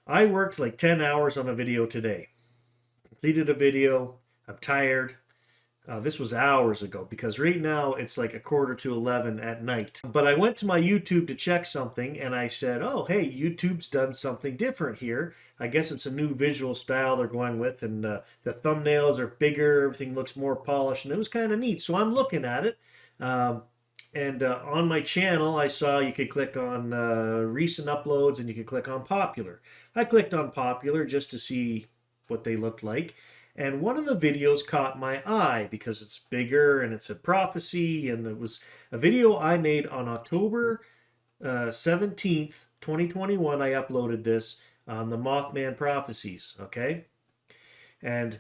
I worked like 10 hours on a video today. Completed a video. I'm tired. This was hours ago because right now it's like 10:45 at night. But I went to my YouTube to check something and I said, oh, hey, YouTube's done something different here. I guess it's a new visual style they're going with, and the thumbnails are bigger, everything looks more polished, and it was kind of neat. So I'm looking at it. And on my channel, I saw you could click on recent uploads and you could click on popular. I clicked on popular just to see what they looked like. And one of the videos caught my eye because it's bigger and it's a prophecy. And it was a video I made on October 17th, 2021. I uploaded this on the Mothman prophecies, okay? And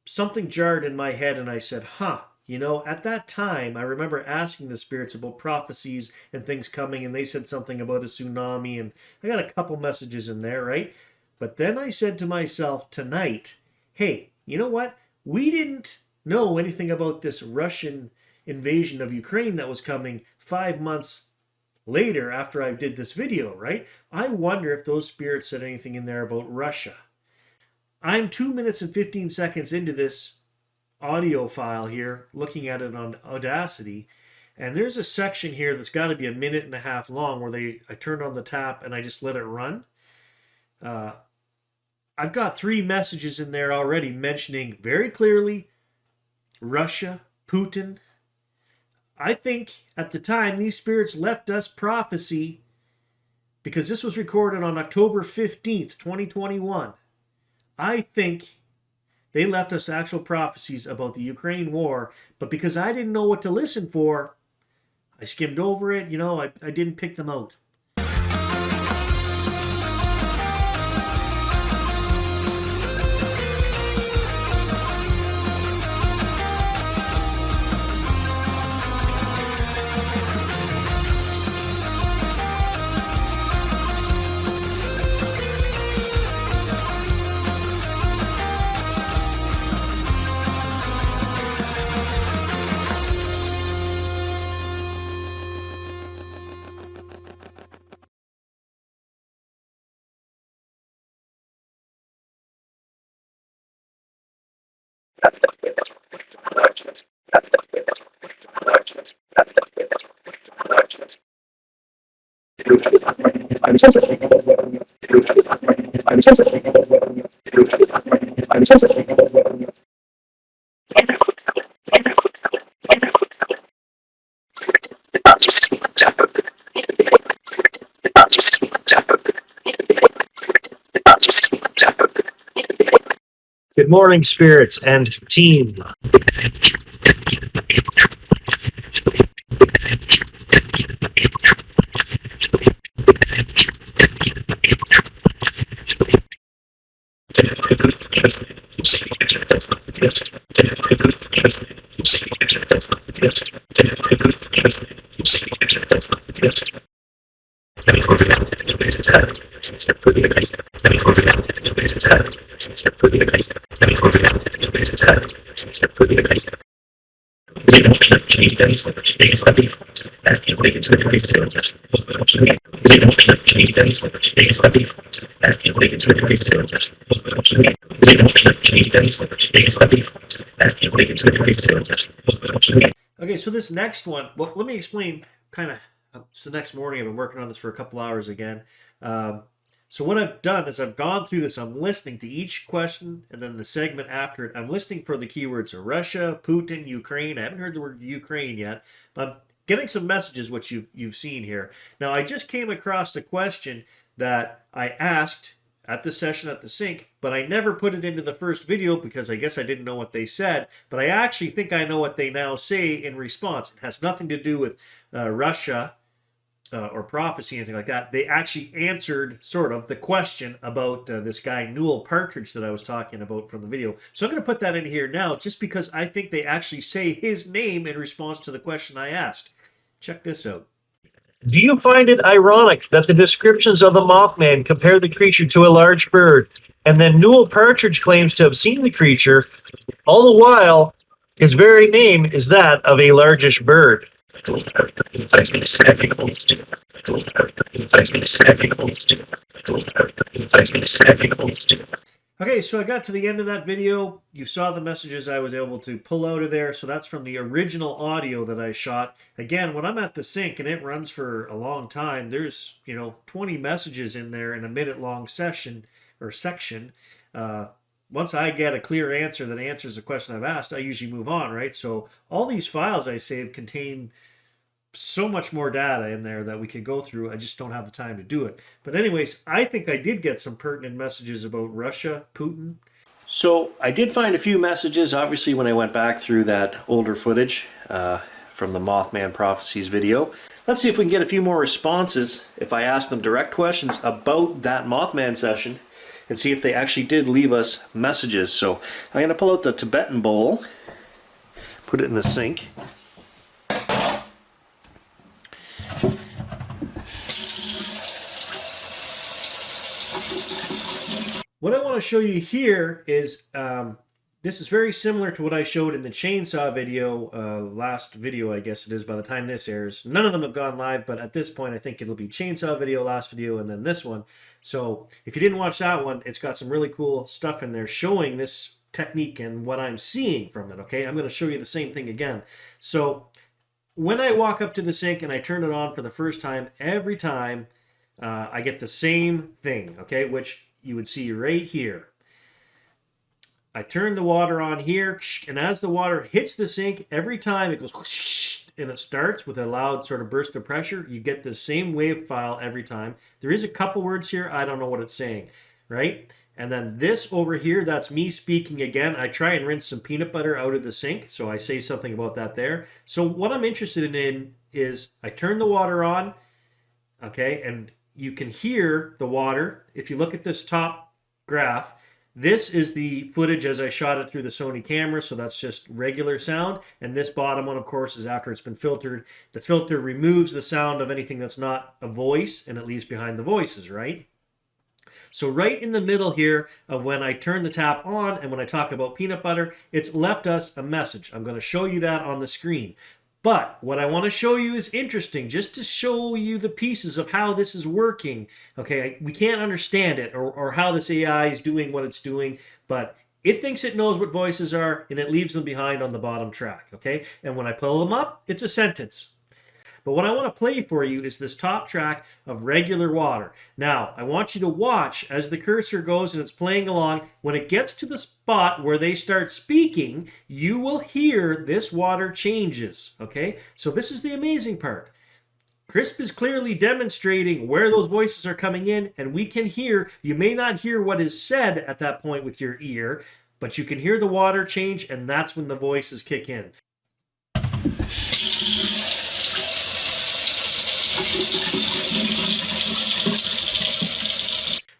something jarred in my head and I said, huh. You know, at that time, I remember asking the spirits about prophecies and things coming, and they said something about a tsunami, and I got a couple messages in there, right? But then I said to myself tonight, hey, you know what? We didn't know anything about this Russian invasion of Ukraine that was coming 5 months later after I did this video, right? I wonder if those spirits said anything in there about Russia. I'm 2 minutes and 15 seconds into this audio file here, looking at it on Audacity, and there's a section here that's got to be a minute and a half long where I turned on the tap and I just let it run. I've got 3 messages in there already mentioning very clearly Russia, Putin. I think at the time these spirits left us prophecy because this was recorded on October 15th, 2021. I think they left us actual prophecies about the Ukraine war, but because I didn't know what to listen for, I skimmed over it. You know, I didn't pick them out. Good morning, spirits and team. Okay, so this next one, well, let me explain kind of. It's the next morning. I've been working on this for a couple hours again. So what I've done is I've gone through this. I'm listening to each question, and then the segment after it, I'm listening for the keywords of Russia, Putin, Ukraine. I haven't heard the word Ukraine yet, but I'm getting some messages, which you've seen here. Now, I just came across a question that I asked at the session at the sink, but I never put it into the first video because I guess I didn't know what they said. But I actually think I know what they now say in response. It has nothing to do with Russia or prophecy, anything like that. They actually answered sort of the question about this guy Newell Partridge that I was talking about from the video. So I'm going to put that in here now just because I think they actually say his name in response to the question I asked. Check this out. Do you find it ironic that the descriptions of the Mothman compare the creature to a large bird, and then Newell Partridge claims to have seen the creature, all the while his very name is that of a largish bird? Okay, so I got to the end of that video. You saw the messages I was able to pull out of there. So that's from the original audio that I shot. Again, when I'm at the sink and it runs for a long time, there's, 20 messages in there in a minute-long session or section. Once I get a clear answer that answers the question I've asked, I usually move on, right? So all these files I saved contain so much more data in there that we could go through. I just don't have the time to do it. But anyways, I think I did get some pertinent messages about Russia, Putin. So I did find a few messages, obviously, when I went back through that older footage from the Mothman Prophecies video. Let's see if we can get a few more responses if I ask them direct questions about that Mothman session and see if they actually did leave us messages. So I'm going to pull out the Tibetan bowl, put it in the sink. What I want to show you here is, this is very similar to what I showed in the chainsaw video, last video I guess it is by the time this airs. None of them have gone live, but at this point I think it'll be chainsaw video, last video, and then this one. So if you didn't watch that one, it's got some really cool stuff in there showing this technique and what I'm seeing from it, okay? I'm going to show you the same thing again. So when I walk up to the sink and I turn it on for the first time, every time I get the same thing, okay, which you would see right here. I turn the water on here, and as the water hits the sink, every time it goes, and it starts with a loud sort of burst of pressure. You get the same wave file every time. There is a couple words here. I don't know what it's saying, right? And then this over here, that's me speaking again. I try and rinse some peanut butter out of the sink, so I say something about that there. So what I'm interested in is I turn the water on, okay, and you can hear the water. If you look at this top graph, this is the footage as I shot it through the Sony camera, so that's just regular sound. And this bottom one, of course, is after it's been filtered. The filter removes the sound of anything that's not a voice, and it leaves behind the voices, right? So right in the middle here of when I turn the tap on and when I talk about peanut butter, it's left us a message. I'm going to show you that on the screen. But what I want to show you is interesting, just to show you the pieces of how this is working. Okay, we can't understand it or how this AI is doing what it's doing, but it thinks it knows what voices are, and it leaves them behind on the bottom track. Okay, and when I pull them up, it's a sentence. But what I want to play for you is this top track of regular water. Now, I want you to watch as the cursor goes and it's playing along. When it gets to the spot where they start speaking, you will hear this water changes, okay? So this is the amazing part. Crisp is clearly demonstrating where those voices are coming in, and we can hear, you may not hear what is said at that point with your ear, but you can hear the water change, and that's when the voices kick in.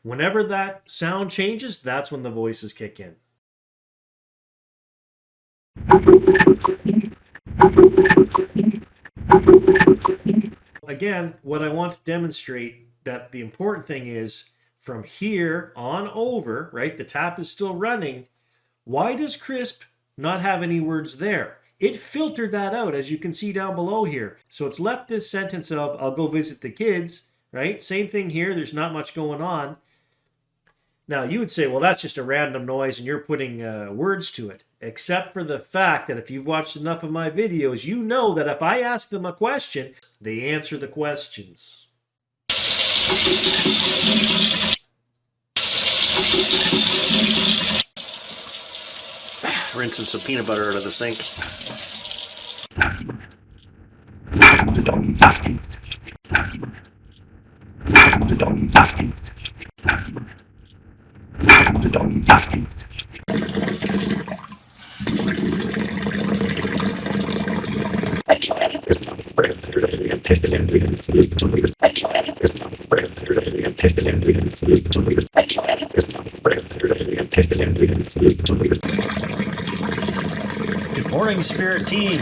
Whenever that sound changes, that's when the voices kick in. Again, what I want to demonstrate that the important thing is from here on over, right? The tap is still running. Why does Crisp not have any words there? It filtered that out, as you can see down below here. So it's left this sentence of, I'll go visit the kids, right? Same thing here. There's not much going on. Now, you would say, well, that's just a random noise and you're putting words to it. Except for the fact that if you've watched enough of my videos, you know that if I ask them a question, they answer the questions. Rinsing some peanut butter out of the sink. Good morning, Spirit Team.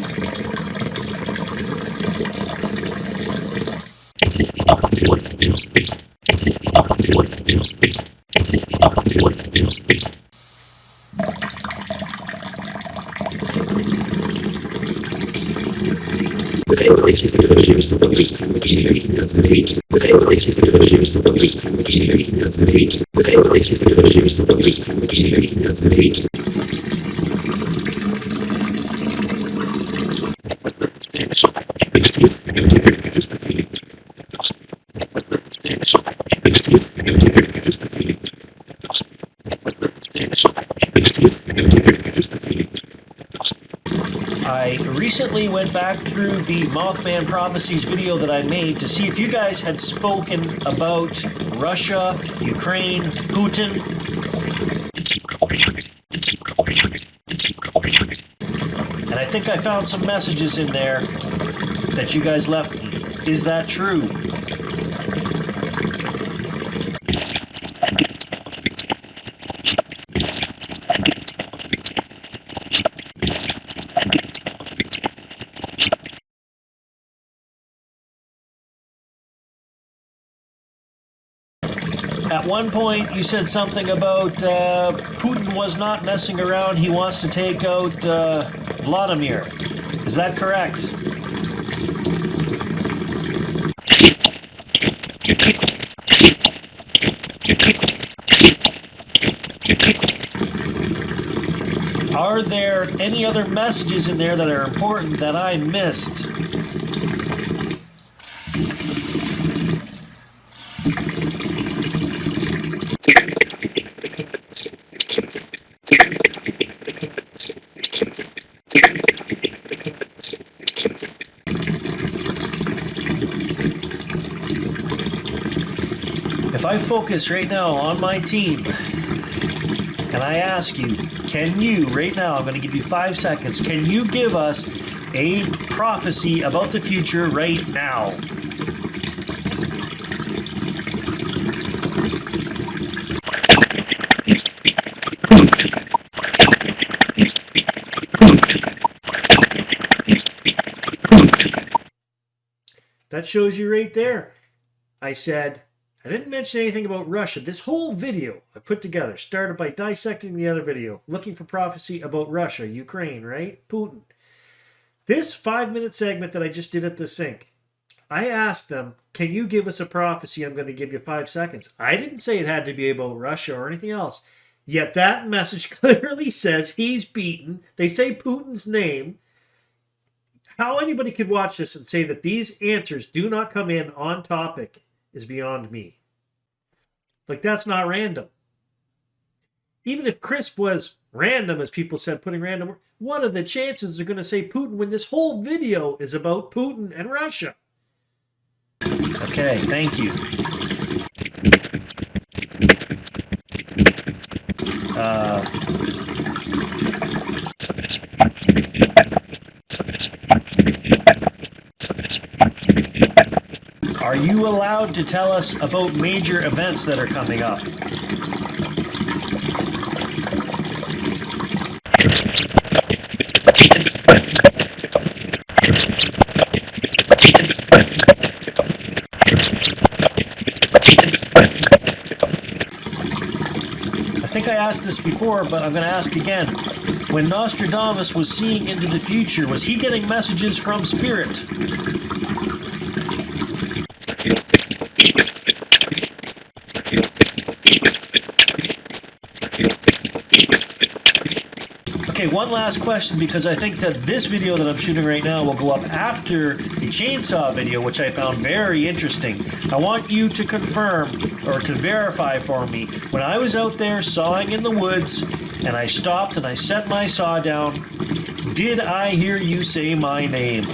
I recently went back through the Mothman Prophecies video that I made to see if you guys had spoken about Russia, Ukraine, Putin. And I think I found some messages in there that you guys left me. Is that true? At one point, you said something about Putin was not messing around. He wants to take out Vladimir. Is that correct? Are there any other messages in there that are important that I missed? If I focus right now on my team, and I ask you, can you, right now, I'm going to give you 5 seconds, can you give us a prophecy about the future right now? That shows you right there. I said, I didn't mention anything about Russia. This whole video I put together started by dissecting the other video, looking for prophecy about Russia, Ukraine, right? Putin. This 5-minute segment that I just did at the sink, I asked them, can you give us a prophecy? I'm going to give you 5 seconds. I didn't say it had to be about Russia or anything else. Yet that message clearly says he's beaten. They say Putin's name. How anybody could watch this and say that these answers do not come in on topic is beyond me. Like, that's not random. Even if Crisp was random, as people said, putting random, what are the chances they're going to say Putin when this whole video is about Putin and Russia? Okay, thank you. Are you allowed to tell us about major events that are coming up? I think I asked this before, but I'm going to ask again. When Nostradamus was seeing into the future, was he getting messages from Spirit? Okay, one last question, because I think that this video that I'm shooting right now will go up after the chainsaw video, which I found very interesting. I want you to confirm or to verify for me, when I was out there sawing in the woods and I stopped and I set my saw down, did I hear you say my name?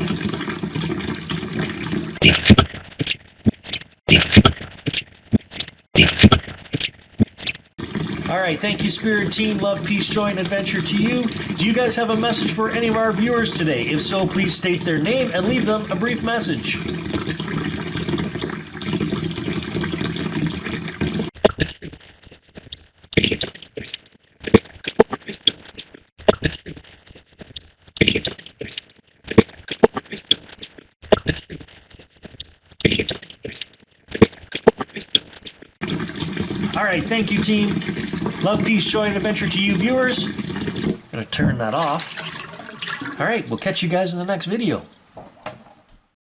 Alright, thank you, Spirit Team. Love, peace, joy, and adventure to you. Do you guys have a message for any of our viewers today? If so, please state their name and leave them a brief message. Alright, thank you, team. Love, peace, joy, and adventure to you, viewers. I'm going to turn that off. Alright, we'll catch you guys in the next video.